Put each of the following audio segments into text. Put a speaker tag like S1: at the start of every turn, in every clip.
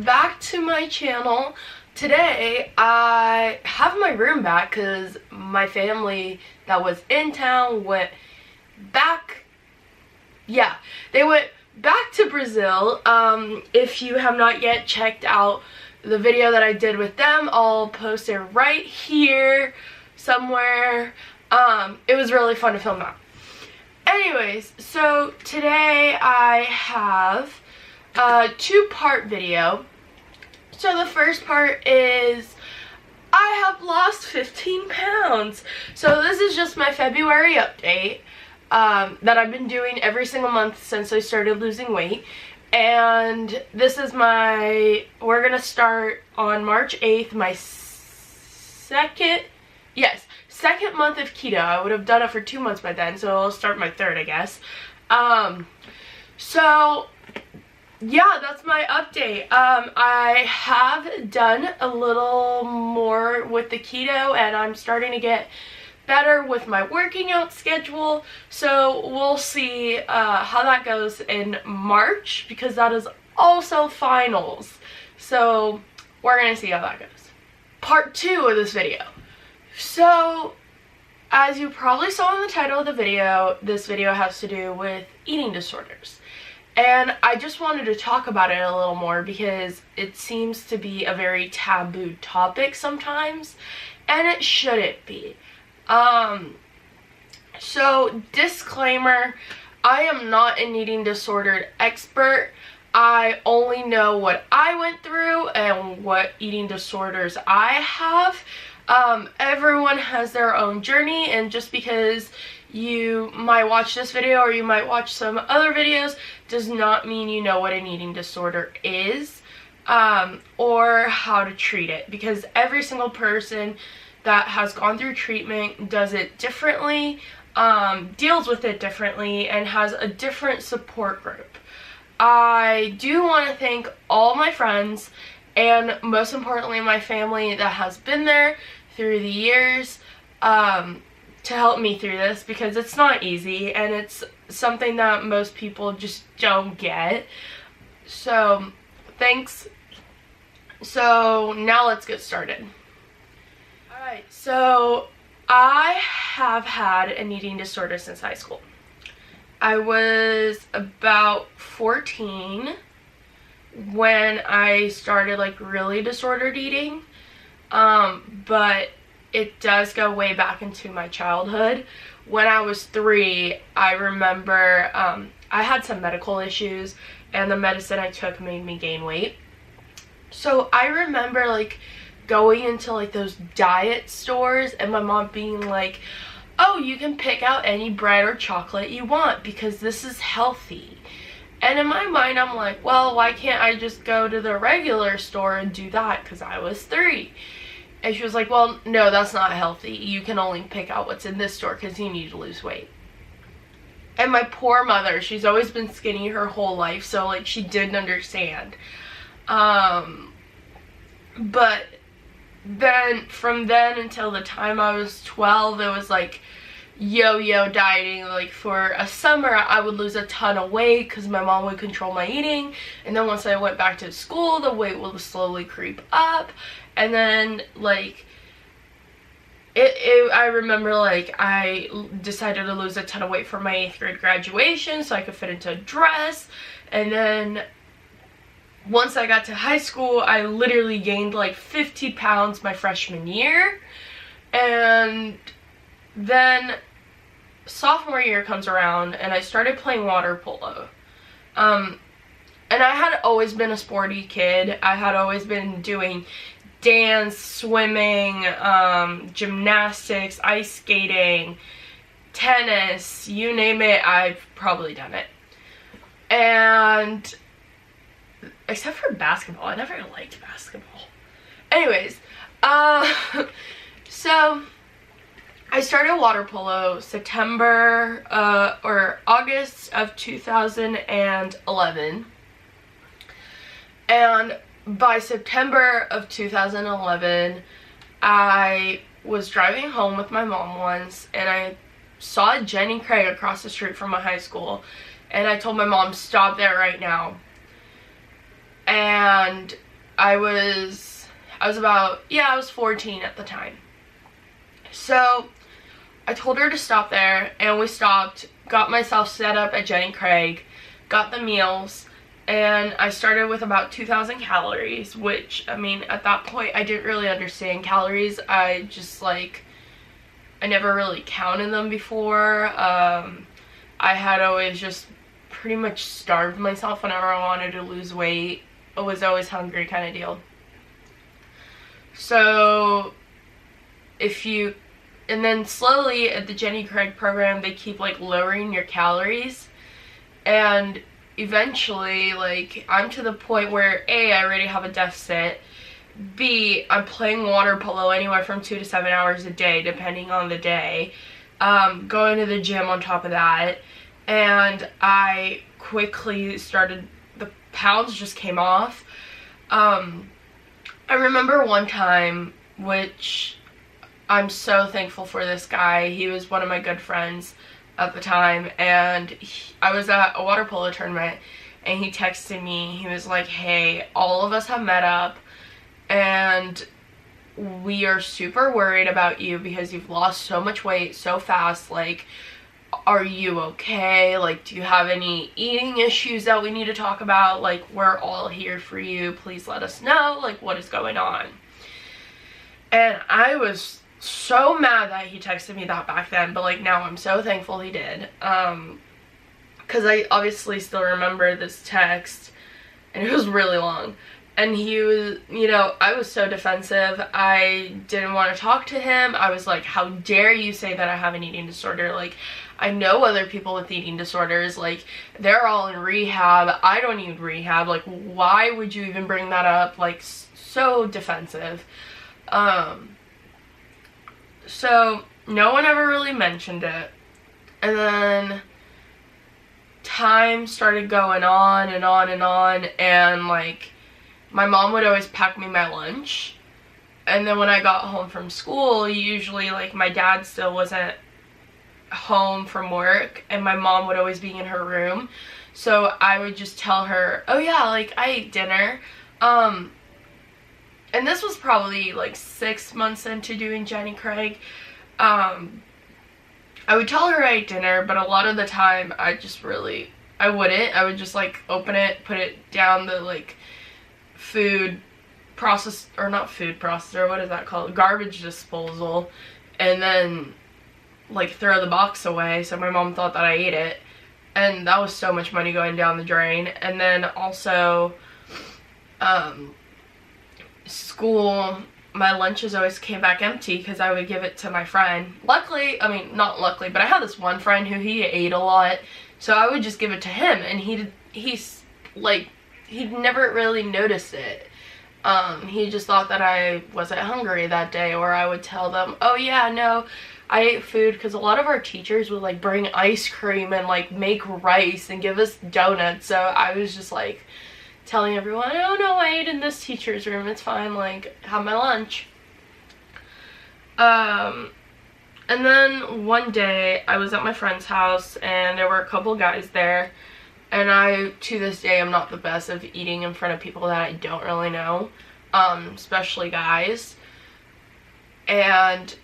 S1: back to my channel. Today I have my room back because my family that was in town went back. Yeah, they went back to Brazil. If you have not yet checked out the video that I did with them, I'll post it right here somewhere. It was really fun to film that. Anyways, so today I have a two-part video. So the first part is I have lost 15 pounds. So this is just my February update that I've been doing every single month since I started losing weight. And this is we're gonna start on March 8th, my second month of keto. I would have done it for 2 months by then, so I'll start my third, I guess. So yeah, that's my update. I have done a little more with the keto, and I'm starting to get better with my working out schedule, so we'll see how that goes in March, because that is also finals, so we're gonna see how that goes. Part 2 of this video. So as you probably saw in the title of the video, this video has to do with eating disorders. And I just wanted to talk about it a little more because it seems to be a very taboo topic sometimes, and it shouldn't be. So disclaimer, I am not an eating disorder expert. I only know what I went through and what eating disorders I have. Everyone has their own journey, and just because you might watch this video or you might watch some other videos does not mean you know what an eating disorder is, or how to treat it, because every single person that has gone through treatment does it differently, deals with it differently, and has a different support group. I do want to thank all my friends, and most importantly my family that has been there through the years, to help me through this, because it's not easy and it's something that most people just don't get. So thanks. So now let's get started. Alright, so I have had an eating disorder since high school. I was about 14 when I started really disordered eating, but it does go way back into my childhood. When I was 3, I remember I had some medical issues, and the medicine I took made me gain weight. So I remember going into those diet stores and my mom being like, oh, you can pick out any bread or chocolate you want because this is healthy. And in my mind I'm like, well, why can't I just go to the regular store and do that, because I was 3. And she was like, well, no, that's not healthy. You can only pick out what's in this store because you need to lose weight. And my poor mother, she's always been skinny her whole life, so she didn't understand. But then from then until the time I was 12, it was yo-yo dieting. For a summer I would lose a ton of weight because my mom would control my eating, and then once I went back to school the weight would slowly creep up. And then I remember I decided to lose a ton of weight for my 8th grade graduation so I could fit into a dress. And then once I got to high school, I literally gained 50 pounds my freshman year. And then sophomore year comes around and I started playing water polo. And I had always been a sporty kid. I had always been doing dance, swimming, gymnastics, ice skating, tennis, you name it, I've probably done it. And except for basketball, I never liked basketball. Anyways, so I started water polo September or August of 2011, and by September of 2011, I was driving home with my mom once, and I saw Jenny Craig across the street from my high school, and I told my mom, stop there right now. And I was about, yeah, I was 14 at the time. So I told her to stop there, and we stopped, got myself set up at Jenny Craig, got the meals, and I started with about 2,000 calories, which, I mean, at that point, I didn't really understand calories. I just, like, I never really counted them before. I had always just pretty much starved myself whenever I wanted to lose weight. I was always hungry kind of deal. So, and then slowly at the Jenny Craig program, they keep, like, lowering your calories, and eventually, like, I'm to the point where A, I already have a deficit, B, I'm playing water polo anywhere from 2 to 7 hours a day, depending on the day, going to the gym on top of that, and I quickly started, the pounds just came off. I remember one time, which I'm so thankful for this guy. He was one of my good friends at the time, and I was at a water polo tournament, and he texted me. He was like, hey, all of us have met up, and we are super worried about you because you've lost so much weight so fast. Like, are you okay? Like, do you have any eating issues that we need to talk about? Like, we're all here for you. Please let us know, like, what is going on. And I was so mad that he texted me that back then, but, like, now I'm so thankful he did, because I obviously still remember this text, and it was really long, and he was, you know, I was so defensive. I didn't want to talk to him. I was like, how dare you say that I have an eating disorder? Like, I know other people with eating disorders, like, they're all in rehab. I don't need rehab. Like, why would you even bring that up? Like, so defensive. So no one ever really mentioned it, and then time started going on and on and on, and, like, my mom would always pack me my lunch, and then when I got home from school, usually, like, my dad still wasn't home from work, and my mom would always be in her room, so I would just tell her, oh yeah, like, I ate dinner. And this was probably, like, 6 months into doing Jenny Craig. I would tell her I ate dinner, but a lot of the time, I wouldn't. I would just, like, open it, put it down the, like, food process, or not food processor, what is that called? Garbage disposal, and then, like, throw the box away, so my mom thought that I ate it, and that was so much money going down the drain. And then also, school, my lunches always came back empty because I would give it to my friend. Luckily, I mean, not luckily, but I had this one friend who he ate a lot, so I would just give it to him, and he'd never really noticed it. He just thought that I wasn't hungry that day, or I would tell them, oh yeah, no, I ate food, because a lot of our teachers would, like, bring ice cream and, like, make rice and give us donuts, so I was just, like, telling everyone, oh no, I ate in this teacher's room, it's fine, like, have my lunch. And then one day, I was at my friend's house, and there were a couple guys there, and I, to this day, am not the best of eating in front of people that I don't really know, especially guys. And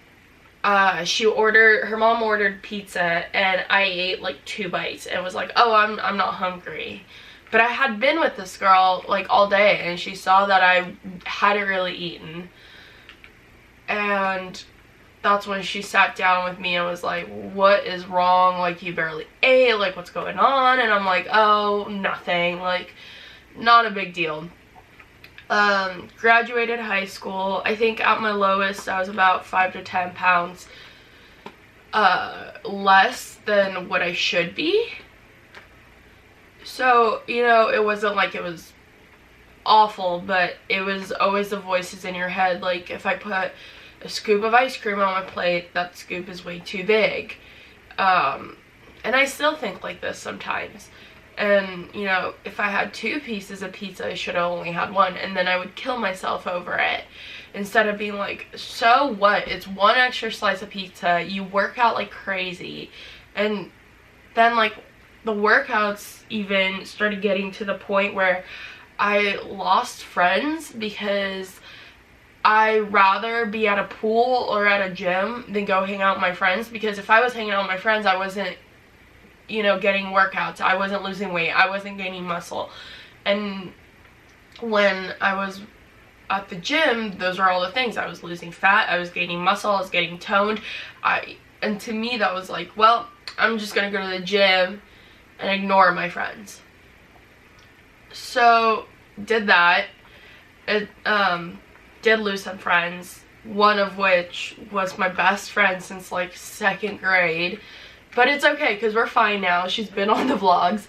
S1: her mom ordered pizza, and I ate, like, 2 bites, and was like, oh, I'm not hungry. But I had been with this girl, like, all day, and she saw that I hadn't really eaten. And that's when she sat down with me and was like, what is wrong? Like, you barely ate, like, what's going on? And I'm like, oh, nothing, like, not a big deal. Graduated high school. I think at my lowest, I was about 5 to 10 pounds less than what I should be. So, you know, it wasn't like it was awful, but it was always the voices in your head. Like, if I put a scoop of ice cream on my plate, that scoop is way too big. And I still think like this sometimes. And, you know, if I had 2 pieces of pizza, I should have only had 1, and then I would kill myself over it. Instead of being like, so what? It's 1 extra slice of pizza. You work out like crazy. And then, like, the workouts even started getting to the point where I lost friends because I rather be at a pool or at a gym than go hang out with my friends, because if I was hanging out with my friends, I wasn't, you know, getting workouts, I wasn't losing weight, I wasn't gaining muscle. And when I was at the gym, those are all the things. I was losing fat, I was gaining muscle, I was getting toned. And to me that was like, well, I'm just gonna go to the gym and ignore my friends. So did that. It did lose some friends, one of which was my best friend since like 2nd grade, but it's okay because we're fine now. She's been on the vlogs.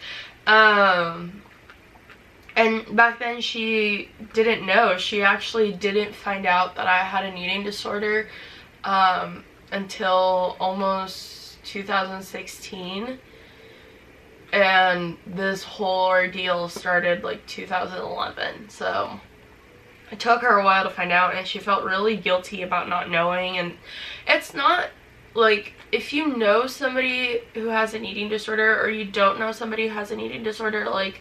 S1: And back then she didn't know. She actually didn't find out that I had an eating disorder until almost 2016. And this whole ordeal started like 2011. So it took her a while to find out, and she felt really guilty about not knowing. And it's not like, if you know somebody who has an eating disorder or you don't know somebody who has an eating disorder, like,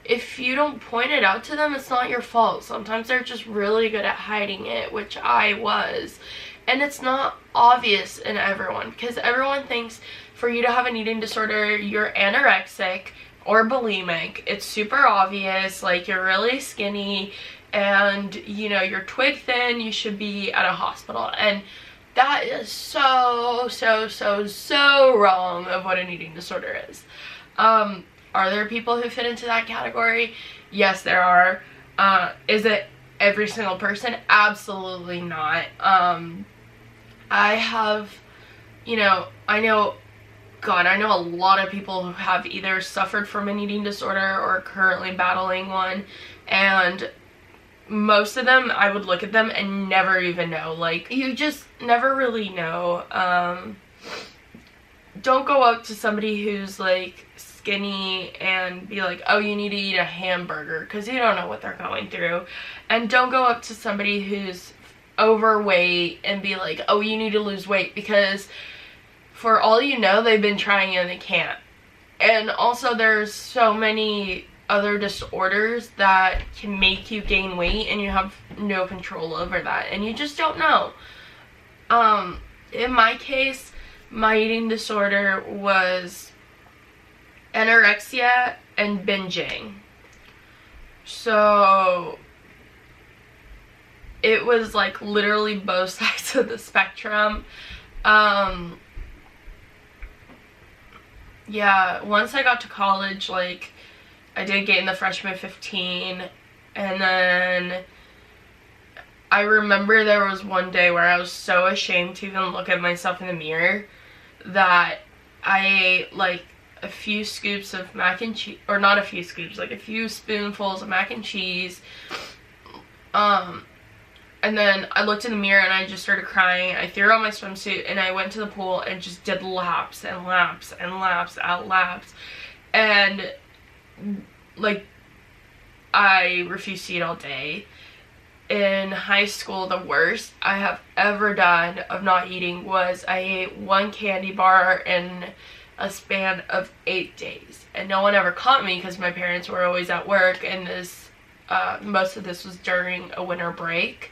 S1: if you don't point it out to them, it's not your fault. Sometimes they're just really good at hiding it, which I was. And it's not obvious in everyone, because everyone thinks for you to have an eating disorder, you're anorexic or bulimic. It's super obvious, like you're really skinny and, you know, you're twig thin, you should be at a hospital. And that is so wrong of what an eating disorder is. Are there people who fit into that category? Yes, there are. Is it every single person? Absolutely not. I have, you know, I know a lot of people who have either suffered from an eating disorder or are currently battling one, and most of them, I would look at them and never even know. Like, you just never really know. Don't go up to somebody who's like skinny and be like, oh, you need to eat a hamburger, because you don't know what they're going through. And don't go up to somebody who's overweight and be like, oh, you need to lose weight, because for all you know, they've been trying and they can't. And also, there's so many other disorders that can make you gain weight and you have no control over that, and you just don't know. In my case, my eating disorder was anorexia and binging. So it was like literally both sides of the spectrum. Yeah, once I got to college, like, I did gain the freshman 15, and then I remember there was one day where I was so ashamed to even look at myself in the mirror that I ate like a few scoops of mac and cheese, or not a few scoops, like a few spoonfuls of mac and cheese, and then I looked in the mirror and I just started crying. I threw on my swimsuit and I went to the pool and just did laps and laps and laps at laps. And like, I refused to eat all day. In high school, the worst I have ever done of not eating was I ate one candy bar in a span of 8 days. And no one ever caught me because my parents were always at work, and this most of this was during a winter break.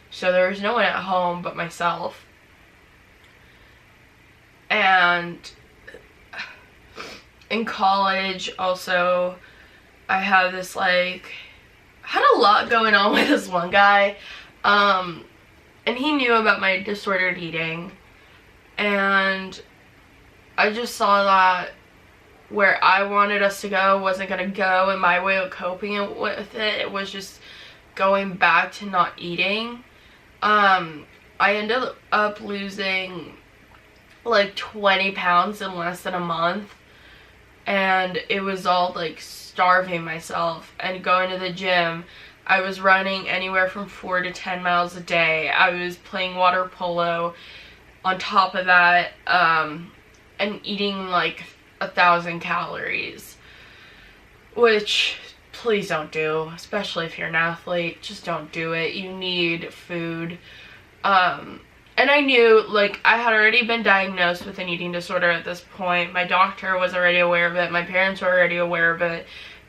S1: So there was no one at home but myself. And in college also, I had this like, had a lot going on with this one guy. And he knew about my disordered eating. And I just saw that where I wanted us to go wasn't going to go, and my way of coping with it was just going back to not eating. I ended up losing like 20 pounds in less than a month, and it was all like starving myself and going to the gym. I was running anywhere from 4 to 10 miles a day. I was playing water polo on top of that, and eating like 1,000 calories, which please don't do, especially if you're an athlete. Just don't do it. You need food. And I knew, like, I had already been diagnosed with an eating disorder at this point. My doctor was already aware of it. My parents were already aware of it.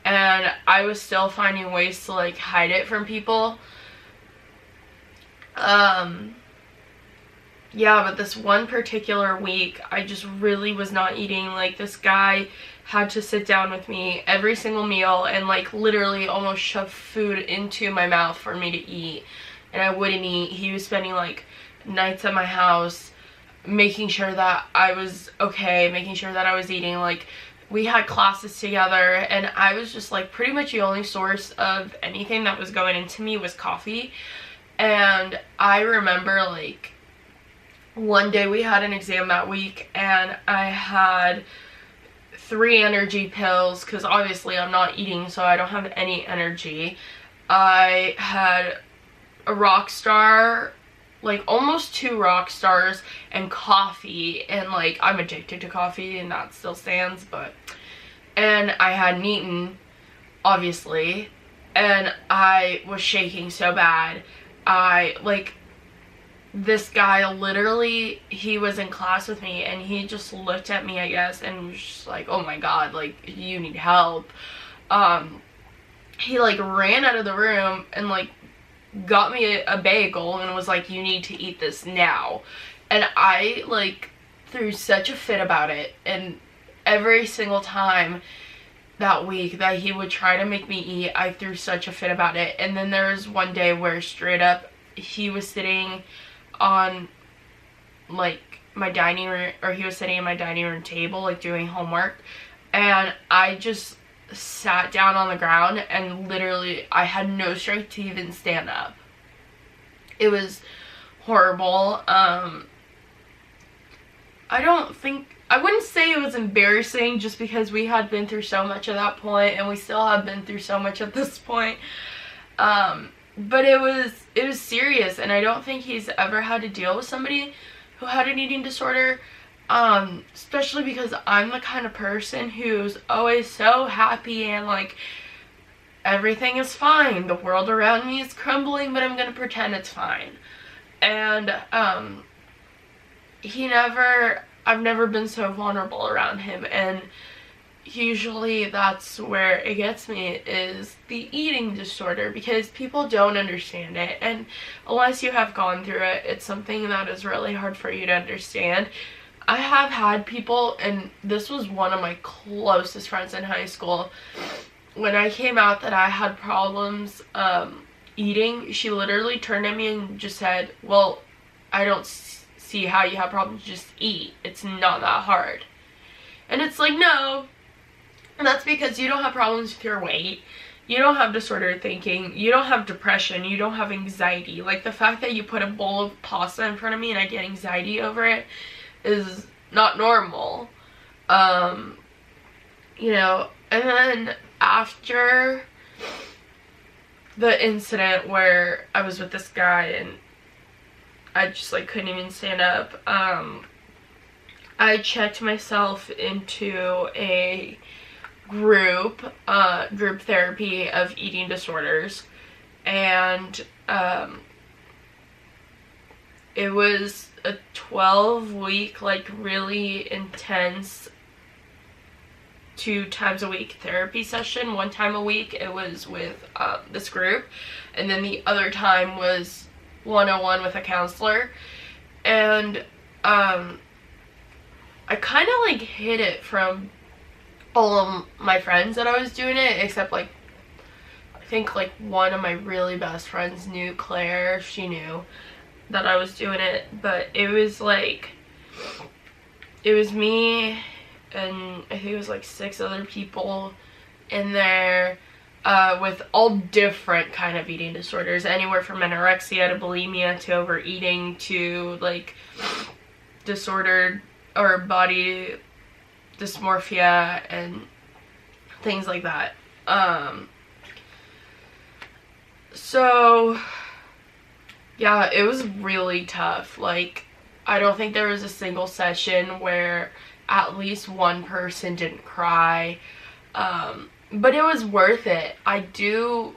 S1: and I was still finding ways to like hide it from people. Yeah, but this one particular week, I just really was not eating. Like, this guy had to sit down with me every single meal and like literally almost shove food into my mouth for me to eat, and I wouldn't eat. He was spending like nights at my house making sure that I was okay, making sure that I was eating. Like, we had classes together, and I was just like, pretty much the only source of anything that was going into me was coffee. And I remember like one day we had an exam that week, and I had 3 energy pills because obviously I'm not eating, so I don't have any energy. I had a Rockstar, like almost 2 Rockstars, and coffee, and like I'm addicted to coffee and that still stands, but, and I hadn't eaten, obviously, and I was shaking so bad. This guy literally, he was in class with me, and he just looked at me, I guess, and was just like, oh my god, like, you need help. He like ran out of the room and like got me a bagel and was like, you need to eat this now. And I like threw such a fit about it, and every single time that week that he would try to make me eat, I threw such a fit about it. And then there was one day where straight up he was sitting on like my dining room, or he was sitting at my dining room table like doing homework, and I just sat down on the ground and literally I had no strength to even stand up. It was horrible. I wouldn't say it was embarrassing, just because we had been through so much at that point, and we still have been through so much at this point. But it was serious, and I don't think he's ever had to deal with somebody who had an eating disorder, especially because I'm the kind of person who's always so happy and like everything is fine. The world around me is crumbling, but I'm gonna pretend it's fine. And I've never been so vulnerable around him, and usually that's where it gets me, is the eating disorder, because people don't understand it, and unless you have gone through it, it's something that is really hard for you to understand. I have had people, and this was one of my closest friends in high school, when I came out that I had problems eating, she literally turned at me and just said, well, I don't see how you have problems, just eat, it's not that hard. And it's like, no. And that's because you don't have problems with your weight, you don't have disordered thinking, you don't have depression, you don't have anxiety. Like, the fact that you put a bowl of pasta in front of me and I get anxiety over it is not normal. You know, and then after the incident where I was with this guy and I just like couldn't even stand up, I checked myself into a group therapy of eating disorders, and it was a 12-week like really intense 2 times a week therapy session. 1 time a week it was with this group, and then the other time was 101 with a counselor. And I kind of like hid it from all of my friends that I was doing it, except like I think like one of my really best friends knew, Claire. She knew that I was doing it, but it was like, it was me and I think it was like 6 other people in there with all different kind of eating disorders, anywhere from anorexia to bulimia to overeating to like disordered or body dysmorphia and things like that. So yeah, it was really tough. Like, I don't think there was a single session where at least one person didn't cry, but it was worth it. I did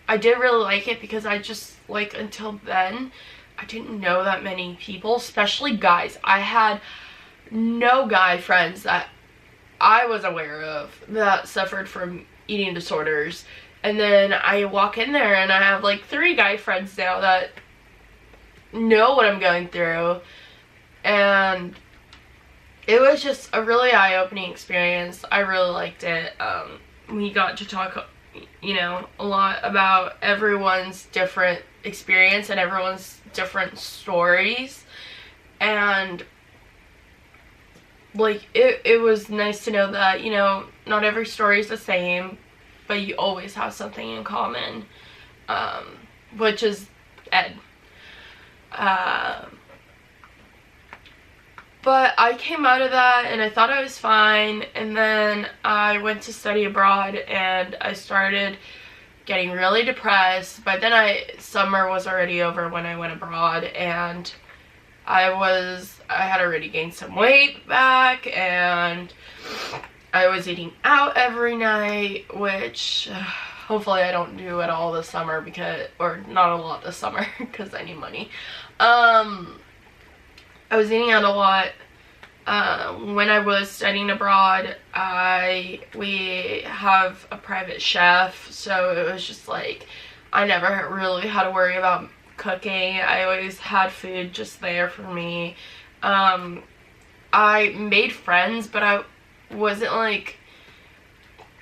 S1: really like it, because I just, like, until then I didn't know that many people, especially guys. I had no guy friends that I was aware of that suffered from eating disorders. And then I walk in there and I have like 3 guy friends now that know what I'm going through. And it was just a really eye-opening experience. I really liked it. We got to talk, you know, a lot about everyone's different experience and everyone's different stories. And like it was nice to know that, you know, not every story is the same, but you always have something in common, which is Ed. But I came out of that and I thought I was fine, and then I went to study abroad and I started getting really depressed. But then summer was already over when I went abroad, and I had already gained some weight back, and I was eating out every night, which hopefully I don't do at all this summer, or not a lot this summer, because I need money. I was eating out a lot. When I was studying abroad, we have a private chef, so it was just like, I never really had to worry about cooking. I always had food just there for me. I made friends, but I wasn't like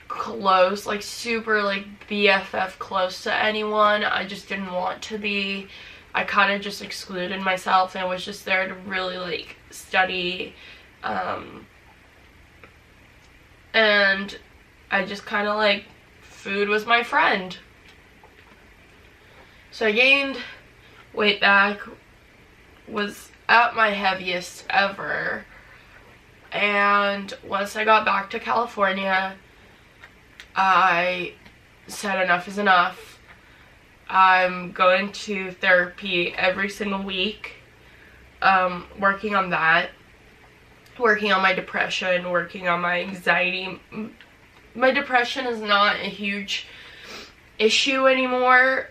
S1: close, like super like BFF close to anyone. I just didn't want to be. I kind of just excluded myself and was just there to really like study, and I just kind of like, food was my friend. So I gained weight back, was at my heaviest ever, and once I got back to California, I said enough is enough. I'm going to therapy every single week, working on that, working on my depression, working on my anxiety. My depression is not a huge issue anymore.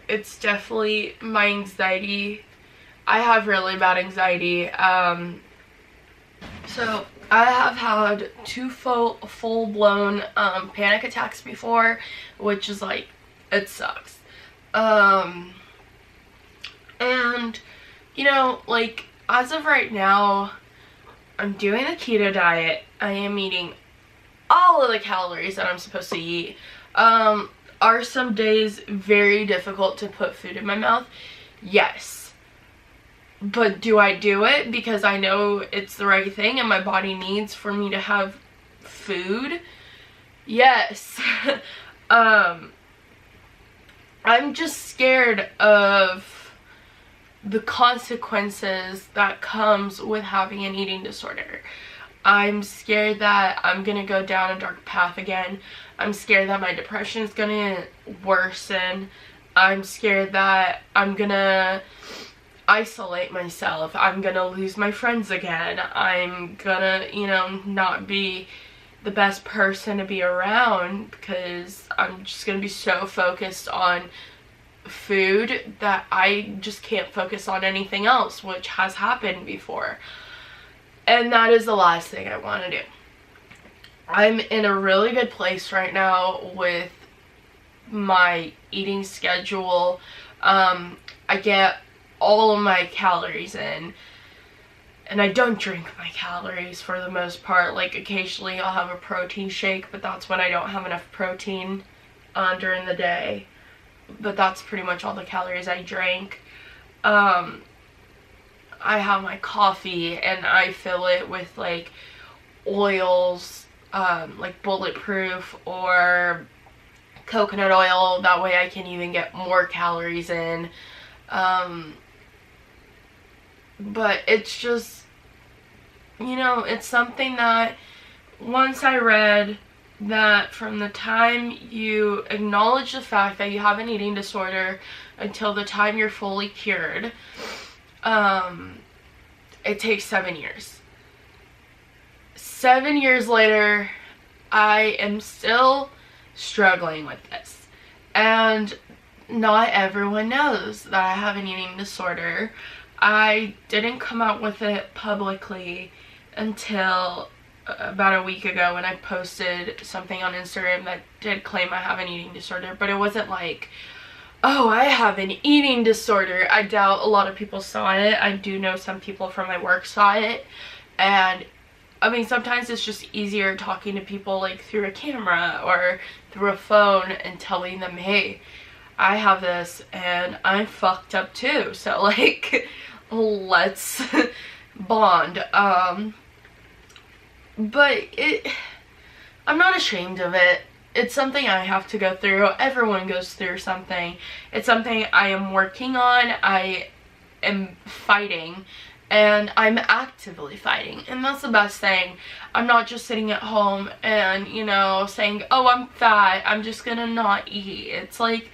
S1: It's definitely my anxiety. I have really bad anxiety. So I have had 2 full-blown panic attacks before, which is like, it sucks. And, you know, like, as of right now, I'm doing the keto diet. I am eating all of the calories that I'm supposed to eat. Are some days very difficult to put food in my mouth? Yes. But do I do it because I know it's the right thing and my body needs for me to have food? Yes. I'm just scared of the consequences that comes with having an eating disorder. I'm scared that I'm gonna go down a dark path again. I'm scared that my depression is gonna worsen. I'm scared that I'm gonna isolate myself. I'm gonna lose my friends again. I'm gonna, you know, not be the best person to be around because I'm just gonna be so focused on food that I just can't focus on anything else, which has happened before. And that is the last thing I want to do. I'm in a really good place right now with my eating schedule. I get all of my calories in, and I don't drink my calories for the most part. Like, occasionally I'll have a protein shake, but that's when I don't have enough protein during the day. But that's pretty much all the calories I drink. I have my coffee and I fill it with like oils, like Bulletproof or coconut oil. That way I can even get more calories in. But it's just, you know, it's something that once I read that from the time you acknowledge the fact that you have an eating disorder until the time you're fully cured, it takes 7 years. 7 years later, I am still struggling with this. And not everyone knows that I have an eating disorder. I didn't come out with it publicly until about a week ago when I posted something on Instagram that did claim I have an eating disorder, but it wasn't like, oh, I have an eating disorder. I doubt a lot of people saw it. I do know some people from my work saw it, and I mean, sometimes it's just easier talking to people like through a camera or through a phone and telling them, hey, I have this and I'm fucked up too, so like let's bond. But I'm not ashamed of it. It's something I have to go through. Everyone goes through something. It's something I am working on. I am fighting, and I'm actively fighting, and that's the best thing. I'm not just sitting at home and, you know, saying, oh, I'm fat, I'm just gonna not eat. It's like,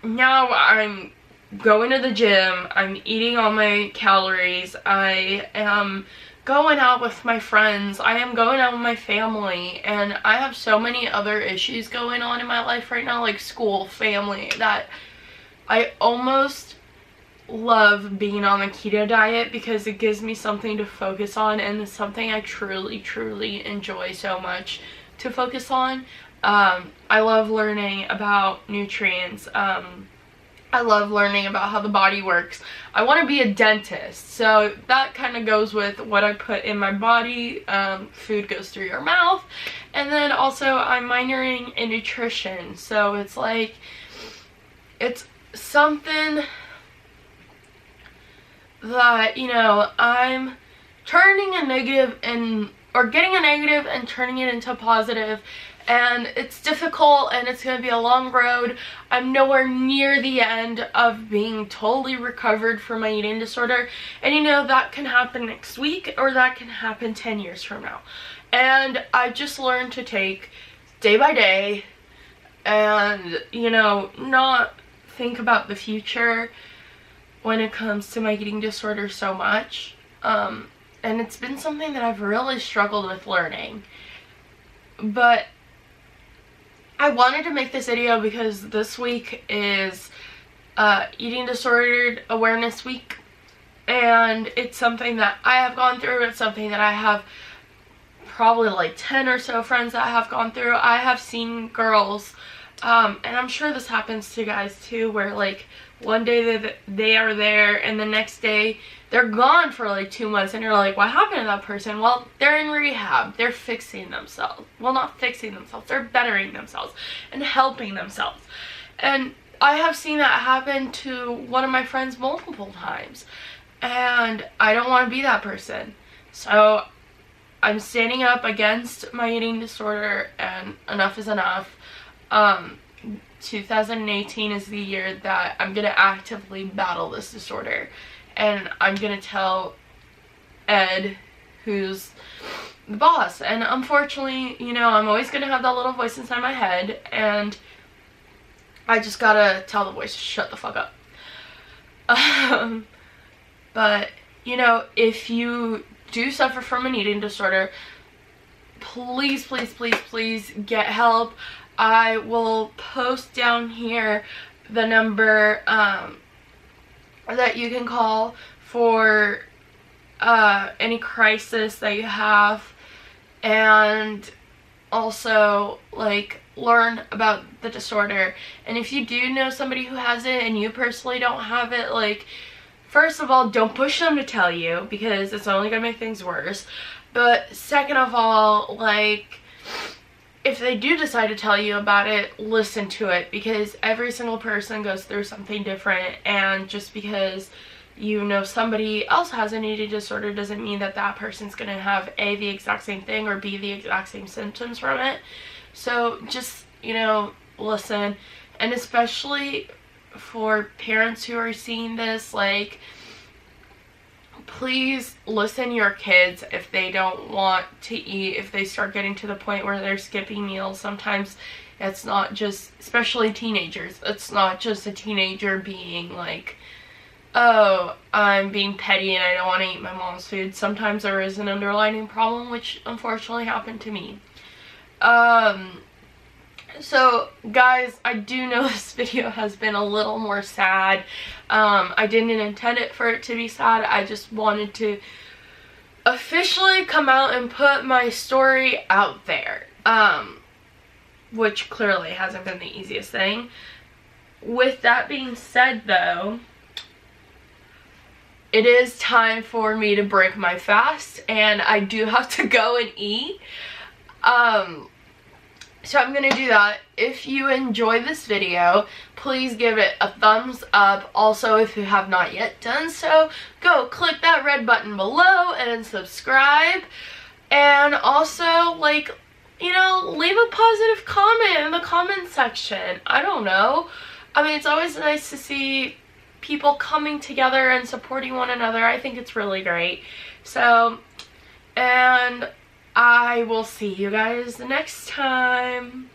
S1: now I'm going to the gym, I'm eating all my calories, I am going out with my friends, I am going out with my family, and I have so many other issues going on in my life right now, like school, family, that I almost love being on the keto diet because it gives me something to focus on, and it's something I truly enjoy so much to focus on. I love learning about nutrients. I love learning about how the body works. I want to be a dentist, so that kind of goes with what I put in my body. Food goes through your mouth, and then also I'm minoring in nutrition, so it's like, it's something that, you know, I'm turning a negative or getting a negative and turning it into positive, and it's difficult and it's going to be a long road. I'm nowhere near the end of being totally recovered from my eating disorder, and you know, that can happen next week or that can happen 10 years from now, and I've just learned to take day by day and, you know, not think about the future when it comes to my eating disorder so much. And it's been something that I've really struggled with learning. But I wanted to make this video because this week is Eating Disordered Awareness Week. And it's something that I have gone through. It's something that I have probably like 10 or so friends that have gone through. I have seen girls, and I'm sure this happens to guys too, where like one day they are there and the next day they're gone for like 2 months, and you're like, what happened to that person? Well, they're in rehab. They're fixing themselves. Well, not fixing themselves. They're bettering themselves and helping themselves. And I have seen that happen to one of my friends multiple times, and I don't want to be that person. So I'm standing up against my eating disorder, and enough is enough. 2018 is the year that I'm gonna actively battle this disorder, and I'm gonna tell Ed, who's the boss. And unfortunately, you know, I'm always gonna have that little voice inside my head, and I just gotta tell the voice to shut the fuck up. But, you know, if you do suffer from an eating disorder, please get help. I will post down here the number that you can call for any crisis that you have, and also like learn about the disorder. And if you do know somebody who has it and you personally don't have it, like, first of all, don't push them to tell you, because it's only gonna make things worse. But second of all, like, if they do decide to tell you about it, listen to it, because every single person goes through something different, and just because you know somebody else has an eating disorder doesn't mean that that person's gonna have A, the exact same thing, or B, the exact same symptoms from it. So just, you know, listen. And especially for parents who are seeing this, like, please listen to your kids if they don't want to eat, if they start getting to the point where they're skipping meals. Sometimes it's not just, especially teenagers, it's not just a teenager being like, oh, I'm being petty and I don't want to eat my mom's food. Sometimes there is an underlying problem, which unfortunately happened to me. So guys, I do know this video has been a little more sad. I didn't intend it for it to be sad. I just wanted to officially come out and put my story out there, which clearly hasn't been the easiest thing. With that being said though, it is time for me to break my fast, and I do have to go and eat. So I'm gonna do that. If you enjoy this video, please give it a thumbs up. Also, if you have not yet done so, go click that red button below and subscribe. And also, like, you know, leave a positive comment in the comment section. I don't know. I mean, it's always nice to see people coming together and supporting one another. I think it's really great. So, and I will see you guys next time.